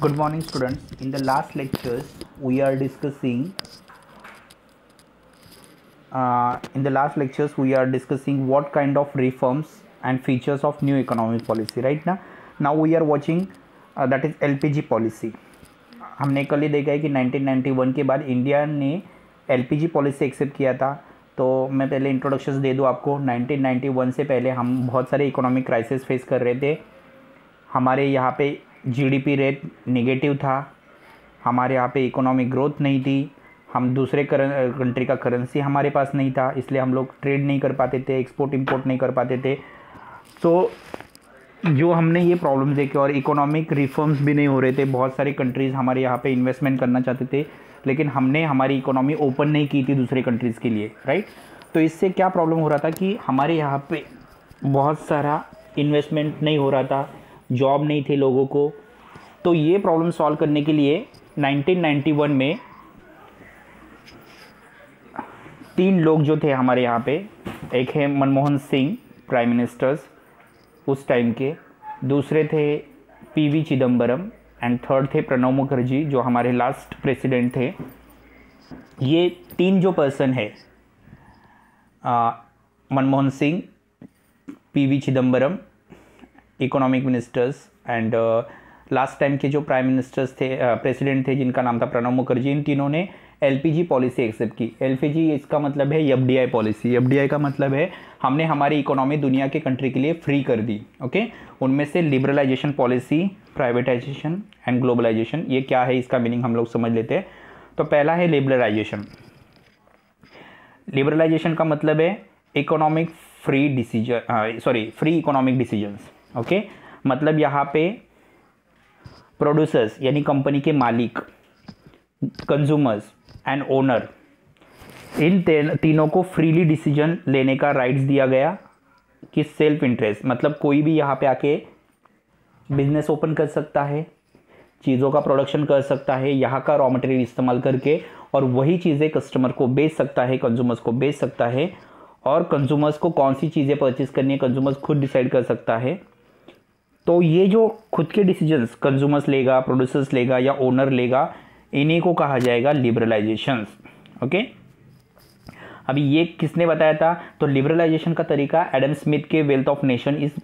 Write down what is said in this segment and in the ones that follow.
Good morning, students. In the last lectures, we are discussing what kind of reforms and features of new economic policy. Right now we are watching that is LPG policy. हमने कल ही देखा है कि 1991 के बाद India ने LPG policy accept किया था। तो मैं पहले इंट्रोडक्शंस दे दूँ आपको। 1991 से पहले हम बहुत सारे इकोनॉमिक क्राइसिस फेस कर रहे थे। हमारे यहाँ पे जीडीपी रेट नेगेटिव था, हमारे यहाँ पे इकोनॉमिक ग्रोथ नहीं थी, हम दूसरे कंट्री का करेंसी हमारे पास नहीं था, इसलिए हम लोग ट्रेड नहीं कर पाते थे, एक्सपोर्ट इंपोर्ट नहीं कर पाते थे। तो जो हमने ये प्रॉब्लम्स देखे और इकोनॉमिक रिफॉर्म्स भी नहीं हो रहे थे। बहुत सारे कंट्रीज़ हमारे यहाँ पे इन्वेस्टमेंट करना चाहते थे, लेकिन हमने हमारी इकोनॉमी ओपन नहीं की थी दूसरे कंट्रीज़ के लिए, राइट। तो इससे क्या प्रॉब्लम हो रहा था कि हमारे यहाँ पे बहुत सारा इन्वेस्टमेंट नहीं हो रहा था, जॉब नहीं थे लोगों को। तो ये प्रॉब्लम सॉल्व करने के लिए 1991 में 3 लोग जो थे हमारे यहाँ पे, एक है मनमोहन सिंह प्राइम मिनिस्टर्स उस टाइम के, दूसरे थे पीवी चिदम्बरम एंड थर्ड थे प्रणब मुखर्जी जो हमारे लास्ट प्रेसिडेंट थे। ये 3 जो पर्सन है, Manmohan Singh, PV Chidambaram economic ministers and last time के जो प्राइम मिनिस्टर्स थे, प्रेसिडेंट थे जिनका नाम था प्रणब मुखर्जी, इन तीनों ने एलपीजी पॉलिसी एक्सेप्ट की। एलपीजी इसका मतलब है एफडीआई पॉलिसी। एफडीआई का मतलब है हमने हमारी इकोनॉमी दुनिया के कंट्री के लिए फ्री कर दी। ओके, उनमें से liberalisation policy, privatisation and globalisation, ये क्या है इसका मीनिंग हम लोग समझ लेते हैं। तो पहला है लिबरलाइजेशन। लिबरलाइजेशन का मतलब है economic free free economic decisions. Okay, मतलब यहाँ पे प्रोड्यूसर्स यानी कंपनी के मालिक, कंज्यूमर्स एंड ओनर, इन तीनों को फ्रीली डिसीजन लेने का राइट्स दिया गया कि सेल्फ इंटरेस्ट, मतलब कोई भी यहाँ पे आके बिजनेस ओपन कर सकता है, चीज़ों का प्रोडक्शन कर सकता है यहाँ का रॉ मटेरियल इस्तेमाल करके, और वही चीज़ें कस्टमर को बेच सकता है, कंज्यूमर्स को बेच सकता है। और कंज्यूमर्स को कौन सी चीज़ें परचेज करनी है कंज्यूमर्स खुद डिसाइड कर सकता है। तो ये जो खुद के डिसीजंस कंज्यूमर्स लेगा, प्रोड्यूसर्स लेगा या ओनर लेगा, इन्हीं को कहा जाएगा लिबरलाइजेशंस। ओके, अभी ये किसने बताया था? तो लिबरलाइजेशन का तरीका एडम स्मिथ के वेल्थ ऑफ नेशन इस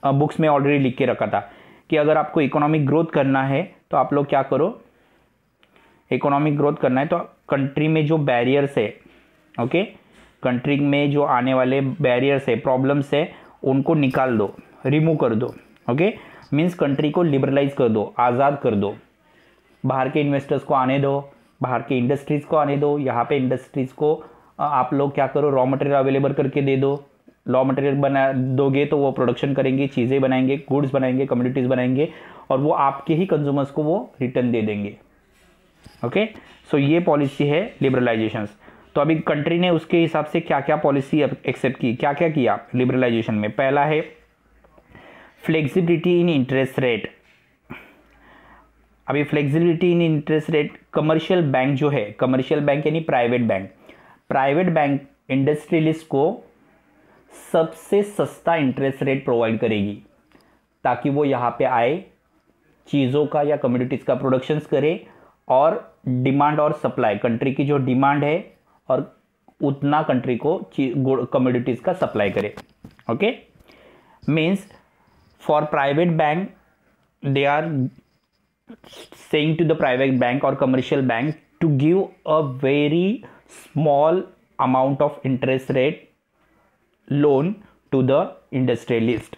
बुक्स में ऑलरेडी लिख के रखा था कि अगर आपको इकोनॉमिक ग्रोथ करना है तो आप लोग क्या करो, इकोनॉमिक ग्रोथ करना है तो कंट्री में जो बैरियर्स है, ओके, कंट्री में जो आने वाले बैरियर्स है, प्रॉब्लम्स है, उनको निकाल दो, रिमूव कर दो। ओके, मीन्स कंट्री को लिबरलाइज कर दो, आज़ाद कर दो, बाहर के इन्वेस्टर्स को आने दो, बाहर के इंडस्ट्रीज़ को आने दो। यहाँ पे इंडस्ट्रीज़ को आप लोग क्या करो, रॉ मटेरियल अवेलेबल करके दे दो। रॉ मटेरियल बना दोगे तो वो प्रोडक्शन करेंगे, चीज़ें बनाएंगे, गुड्स बनाएंगे, कम्युनिटीज़ बनाएंगे, और वो आपके ही कंज्यूमर्स को वो रिटर्न दे देंगे। ओके, सो ये पॉलिसी है लिबरलाइजेशंस। तो अभी कंट्री ने उसके हिसाब से क्या क्या पॉलिसी एक्सेप्ट की, क्या क्या किया लिबरलाइजेशन में। पहला है फ्लेक्सिबिलिटी इन इंटरेस्ट रेट। अभी फ्लेक्सिबिलिटी इन इंटरेस्ट रेट, कमर्शियल बैंक जो है, कमर्शियल बैंक यानी प्राइवेट बैंक इंडस्ट्रियलिस्ट को सबसे सस्ता इंटरेस्ट रेट प्रोवाइड करेगी ताकि वो यहाँ पे आए, चीज़ों का या कम्युनिटीज़ का प्रोडक्शंस करे, और डिमांड और सप्लाई, कंट्री की जो डिमांड है और उतना कंट्री को कम्युनिटीज़ का सप्लाई करे। Okay, means for private bank they are saying to the private bank or commercial bank to give a very small amount of interest rate loan to the industrialist।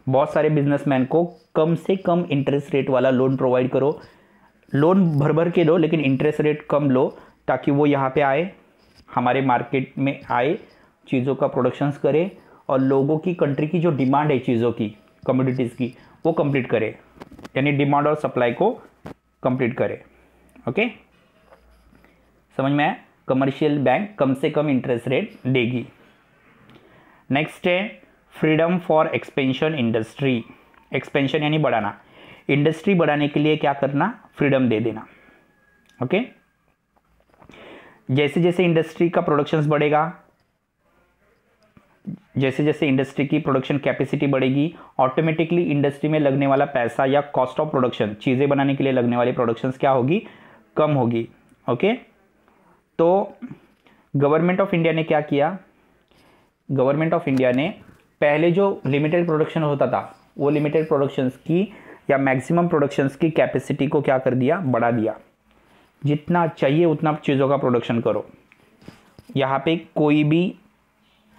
बहुत सारे businessman को कम से कम interest rate वाला loan provide करो, loan भर भर के दो लेकिन इंटरेस्ट रेट कम लो, ताकि वो यहाँ पे आए, हमारे मार्केट में आए, चीज़ों का प्रोडक्शंस करे, और लोगों की, कंट्री की जो डिमांड है चीज़ों की, कमोडिटीज़ की, वो कंप्लीट करे, यानी डिमांड और सप्लाई को कंप्लीट करे। ओके, समझ में आया? कमर्शियल बैंक कम से कम इंटरेस्ट रेट देगी। नेक्स्ट है freedom for expansion industry. Expansion यानी बढ़ाना, इंडस्ट्री बढ़ाने के लिए क्या करना, फ्रीडम दे देना। ओके, जैसे जैसे इंडस्ट्री का प्रोडक्शंस बढ़ेगा जैसे जैसे इंडस्ट्री की प्रोडक्शन कैपेसिटी बढ़ेगी, ऑटोमेटिकली इंडस्ट्री में लगने वाला पैसा या कॉस्ट ऑफ प्रोडक्शन, चीज़ें बनाने के लिए लगने वाली प्रोडक्शंस क्या होगी, कम होगी। ओके, तो गवर्नमेंट ऑफ इंडिया ने क्या किया, गवर्नमेंट ऑफ इंडिया ने पहले जो लिमिटेड प्रोडक्शन होता था वो लिमिटेड प्रोडक्शंस की या मैक्सिमम प्रोडक्शंस की कैपेसिटी को क्या कर दिया, बढ़ा दिया। जितना चाहिए उतना चीज़ों का प्रोडक्शन करो। यहाँ पे कोई भी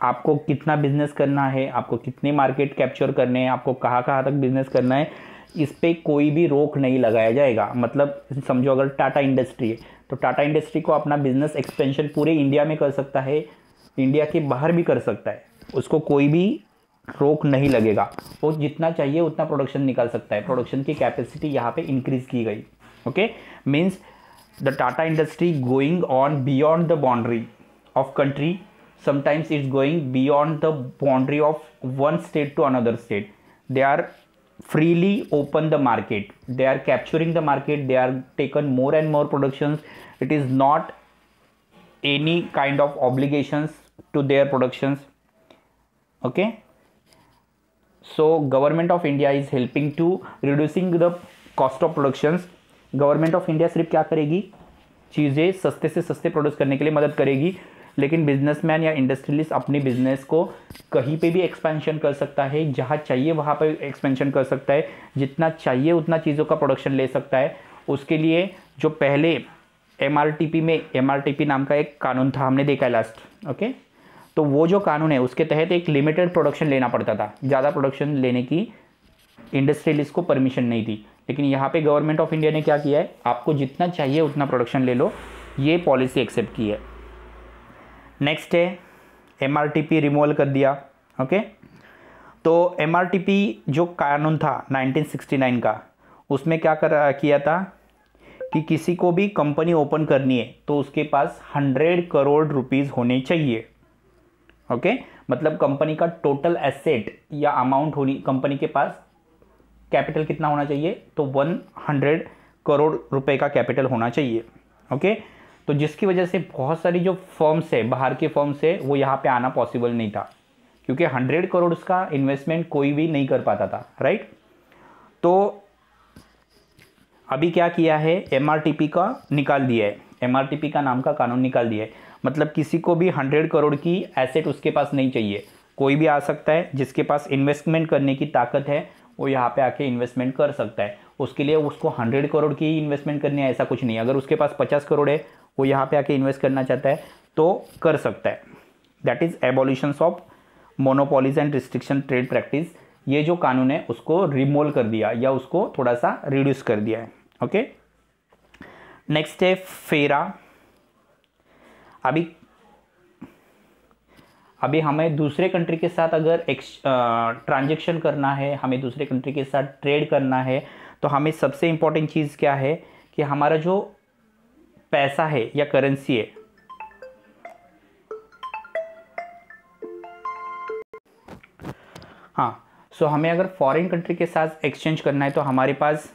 आपको कितना बिजनेस करना है, आपको कितने मार्केट कैप्चर करने हैं, आपको कहाँ कहाँ तक बिजनेस करना है, इस पर कोई भी रोक नहीं लगाया जाएगा। मतलब समझो अगर टाटा इंडस्ट्री है तो टाटा इंडस्ट्री को अपना बिजनेस एक्सपेंशन पूरे इंडिया में कर सकता है, इंडिया के बाहर भी कर सकता है, उसको कोई भी रोक नहीं लगेगा। वो जितना चाहिए उतना प्रोडक्शन निकाल सकता है। प्रोडक्शन की कैपेसिटी यहाँ पे इंक्रीज की गई। Okay, means the Tata industry going on beyond the boundary of country, sometimes it's going beyond the boundary of one state to another state. They are freely open the market, they are capturing the market, they are taken more and more productions. It is not any kind of obligations to their productions. Okay, so government of India is helping to reducing the cost of productions. Government of India सिर्फ क्या करेगी, चीज़ें सस्ते से सस्ते produce करने के लिए मदद करेगी, लेकिन बिजनेसमैन या इंडस्ट्रियलिस्ट अपनी बिजनेस को कहीं पे भी एक्सपेंशन कर सकता है, जहाँ चाहिए वहाँ पे एक्सपेंशन कर सकता है, जितना चाहिए उतना चीज़ों का प्रोडक्शन ले सकता है। उसके लिए जो पहले एमआरटीपी में एमआरटीपी नाम का एक कानून था, हमने देखा है लास्ट। ओके, तो वो जो कानून है उसके तहत एक लिमिटेड प्रोडक्शन लेना पड़ता था, ज़्यादा प्रोडक्शन लेने की इंडस्ट्रियलिस्ट को परमिशन नहीं थी। लेकिन यहाँ पे गवर्नमेंट ऑफ इंडिया ने क्या किया है, आपको जितना चाहिए उतना प्रोडक्शन ले लो, ये पॉलिसी एक्सेप्ट की है। नेक्स्ट है एमआरटीपी रिमूवल कर दिया। ओके, तो एमआरटीपी जो कानून था 1969 का, उसमें क्या किया था कि किसी को भी कंपनी ओपन करनी है तो उसके पास 100 करोड़ रुपीस होने चाहिए। ओके, मतलब कंपनी का टोटल एसेट या अमाउंट होनी, कंपनी के पास कैपिटल कितना होना चाहिए, तो 100 करोड़ रुपए का कैपिटल होना चाहिए। ओके, तो जिसकी वजह से बहुत सारी जो फर्म्स है, बाहर के फर्म्स है, वो यहाँ पे आना पॉसिबल नहीं था, क्योंकि 100 करोड़ का इन्वेस्टमेंट कोई भी नहीं कर पाता था। राइट, तो अभी क्या किया है, एमआरटीपी का निकाल दिया है, एमआरटीपी का नाम का कानून निकाल दिया है। मतलब किसी को भी 100 करोड़ की एसेट उसके पास नहीं चाहिए, कोई भी आ सकता है, जिसके पास इन्वेस्टमेंट करने की ताकत है वो यहाँ पे आके इन्वेस्टमेंट कर सकता है। उसके लिए उसको 100 करोड़ की इन्वेस्टमेंट करनी है ऐसा कुछ नहीं है। अगर उसके पास 50 करोड़ है, वो यहाँ पे आके इन्वेस्ट करना चाहता है तो कर सकता है। That is abolitions of monopolies and restriction trade practice. ये जो कानून है उसको रिमूव कर दिया या उसको थोड़ा सा रिड्यूस कर दिया है। ओके, नेक्स्ट है फेरा। अभी हमें दूसरे कंट्री के साथ अगर ट्रांजेक्शन करना है, हमें दूसरे कंट्री के साथ ट्रेड करना है, तो हमें सबसे इंपॉर्टेंट चीज़ क्या है कि हमारा जो पैसा है या करेंसी है, हाँ, सो हमें अगर फॉरेन कंट्री के साथ एक्सचेंज करना है तो हमारे पास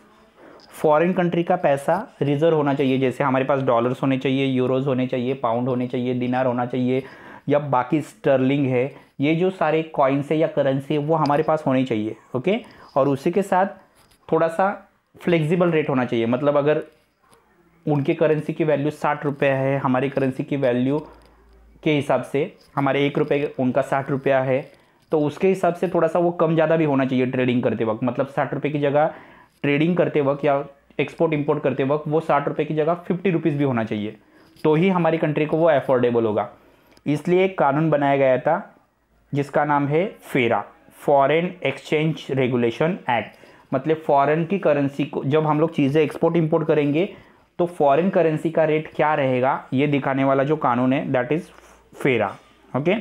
फॉरेन कंट्री का पैसा रिजर्व होना चाहिए। जैसे हमारे पास डॉलर्स होने चाहिए, यूरोज होने चाहिए, पाउंड होने चाहिए, दिनार होना चाहिए, या बाकी स्टर्लिंग है, ये जो सारे कॉइन्स है या करेंसी है वो हमारे पास होनी चाहिए। ओके, और उसी के साथ थोड़ा सा फ्लेक्सिबल रेट होना चाहिए। मतलब अगर उनके करेंसी की वैल्यू 60 रुपये है, हमारी करेंसी की वैल्यू के हिसाब से हमारे 1 रुपये, उनका 60 रुपया है, तो उसके हिसाब से थोड़ा सा वो कम ज़्यादा भी होना चाहिए ट्रेडिंग करते वक्त। मतलब 60 रुपये की जगह ट्रेडिंग करते वक्त या एक्सपोर्ट इंपोर्ट करते वक्त वो 60 रुपये की जगह 50 रुपीज़ भी होना चाहिए, तो ही हमारी कंट्री को वो अफोर्डेबल होगा। इसलिए एक कानून बनाया गया था जिसका नाम है फेरा, फॉरेन एक्सचेंज रेगुलेशन एक्ट। मतलब फॉरेन की करेंसी को जब हम लोग चीज़ें एक्सपोर्ट इंपोर्ट करेंगे तो फॉरेन करेंसी का रेट क्या रहेगा ये दिखाने वाला जो कानून है दैट इज़ फेरा। ओके,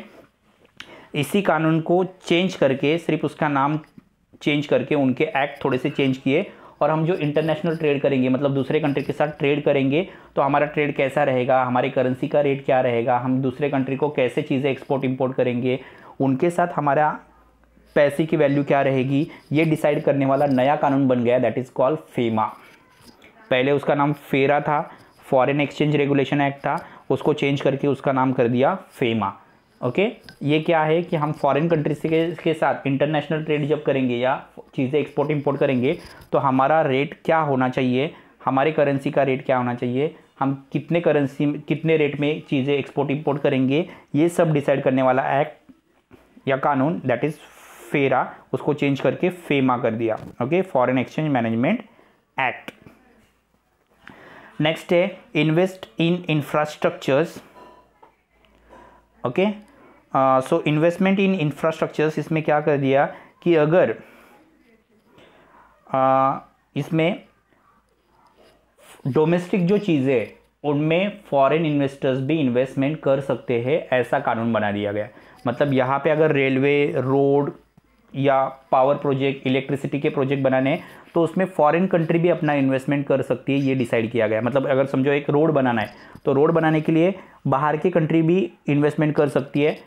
इसी कानून को चेंज करके, सिर्फ उसका नाम चेंज करके, उनके एक्ट थोड़े से चेंज किए, और हम जो इंटरनेशनल ट्रेड करेंगे, मतलब दूसरे कंट्री के साथ ट्रेड करेंगे, तो हमारा ट्रेड कैसा रहेगा, हमारी करेंसी का रेट क्या रहेगा, हम दूसरे कंट्री को कैसे चीज़ें एक्सपोर्ट इंपोर्ट करेंगे, उनके साथ हमारा पैसे की वैल्यू क्या रहेगी, ये डिसाइड करने वाला नया कानून बन गया, दैट इज़ कॉल्ड फेमा। पहले उसका नाम फेरा था, फॉरेन एक्सचेंज रेगुलेशन एक्ट था, उसको चेंज करके उसका नाम कर दिया फेमा। ओके ये क्या है कि हम फॉरेन कंट्रीज के साथ इंटरनेशनल ट्रेड जब करेंगे या चीज़ें एक्सपोर्ट इंपोर्ट करेंगे तो हमारा रेट क्या होना चाहिए, हमारे करेंसी का रेट क्या होना चाहिए, हम कितने करेंसी कितने रेट में चीज़ें एक्सपोर्ट इंपोर्ट करेंगे, ये सब डिसाइड करने वाला एक्ट या कानून दैट इज़ फेरा, उसको चेंज करके फेमा कर दिया। Okay foreign exchange management act. Next है invest in infrastructures. Okay so investment in infrastructures, इसमें क्या कर दिया कि अगर इसमें डोमेस्टिक जो चीज़ें उनमें फॉरेन इन्वेस्टर्स भी इन्वेस्टमेंट कर सकते हैं, ऐसा कानून बना दिया गया। मतलब यहाँ पे अगर रेलवे, रोड या पावर प्रोजेक्ट, इलेक्ट्रिसिटी के प्रोजेक्ट बनाने हैं तो उसमें फॉरेन कंट्री भी अपना इन्वेस्टमेंट कर सकती है, ये डिसाइड किया गया। मतलब अगर समझो एक रोड बनाना है तो रोड बनाने के लिए बाहर की कंट्री भी इन्वेस्टमेंट कर सकती है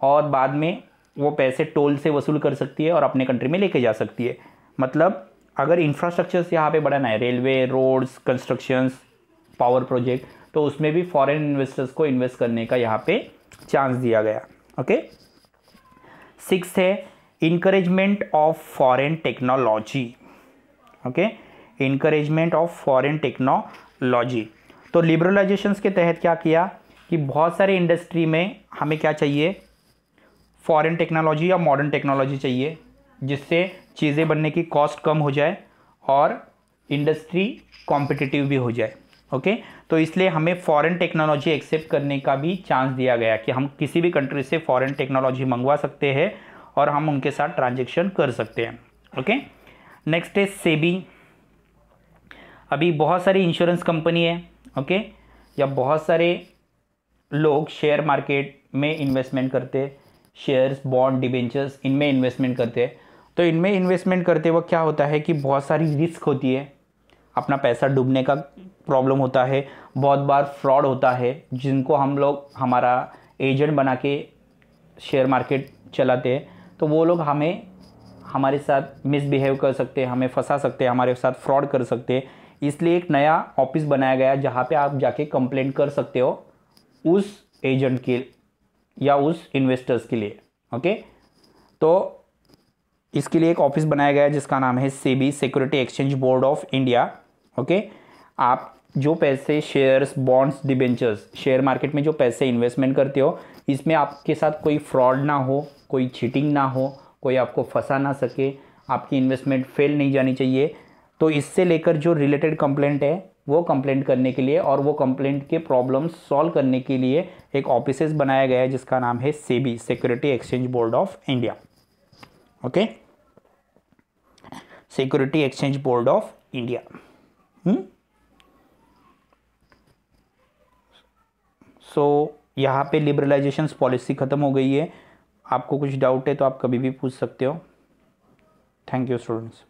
और बाद में वो पैसे टोल से वसूल कर सकती है और अपने कंट्री में लेके जा सकती है। मतलब अगर इंफ्रास्ट्रक्चर्स यहाँ पे बढ़ाना है, railway, roads, constructions, power project, तो उसमें भी फॉरेन इन्वेस्टर्स को इन्वेस्ट करने का यहाँ पे चांस दिया गया। ओके 6 है encouragement of foreign technology. Okay encouragement of foreign technology, तो लिबरलाइजेशंस के तहत क्या किया कि बहुत सारे इंडस्ट्री में हमें क्या चाहिए, फॉरेन टेक्नोलॉजी या मॉडर्न टेक्नोलॉजी चाहिए, जिससे चीज़ें बनने की कॉस्ट कम हो जाए और इंडस्ट्री कॉम्पिटिटिव भी हो जाए। ओके तो इसलिए हमें फॉरेन टेक्नोलॉजी एक्सेप्ट करने का भी चांस दिया गया कि हम किसी भी कंट्री से फॉरेन टेक्नोलॉजी मंगवा सकते हैं और हम उनके साथ ट्रांजेक्शन कर सकते हैं। ओके नेक्स्ट है सेबी। अभी बहुत सारी इंश्योरेंस कंपनी है, ओके या बहुत सारे लोग शेयर मार्केट में इन्वेस्टमेंट करते, शेयर्स, बॉन्ड, डिबेंचर्स, इनमें इन्वेस्टमेंट करते हैं। तो इनमें इन्वेस्टमेंट करते वक्त क्या होता है कि बहुत सारी रिस्क होती है, अपना पैसा डूबने का प्रॉब्लम होता है, बहुत बार फ्रॉड होता है, जिनको हम लोग हमारा एजेंट बना के शेयर मार्केट चलाते हैं तो वो लोग हमारे साथ मिसबिहेव कर सकते हैं, हमें फंसा सकते हैं, हमारे साथ फ्रॉड कर सकते हैं। इसलिए एक नया ऑफिस बनाया गया है जहाँ पे आप जाके कंप्लेंट कर सकते हो उस एजेंट के या उस इन्वेस्टर्स के लिए। ओके तो इसके लिए एक ऑफिस बनाया गया है जिसका नाम है SEBI, security exchange board of India. Okay आप जो पैसे shares, bonds, debentures, share market में जो पैसे इन्वेस्टमेंट करते हो, इसमें आपके साथ कोई फ्रॉड ना हो, कोई चीटिंग ना हो, कोई आपको फंसा ना सके, आपकी इन्वेस्टमेंट फेल नहीं जानी चाहिए। तो इससे लेकर जो रिलेटेड कंप्लेंट है वो कंप्लेंट करने के लिए और वो कंप्लेंट के प्रॉब्लम्स सॉल्व करने के लिए एक ऑफिसेस बनाया गया है जिसका नाम है SEBI, security exchange board of India. Okay security exchange board of India. So यहाँ पे लिबरलाइजेशंस पॉलिसी ख़त्म हो गई है। आपको कुछ डाउट है तो आप कभी भी पूछ सकते हो। Thank you students.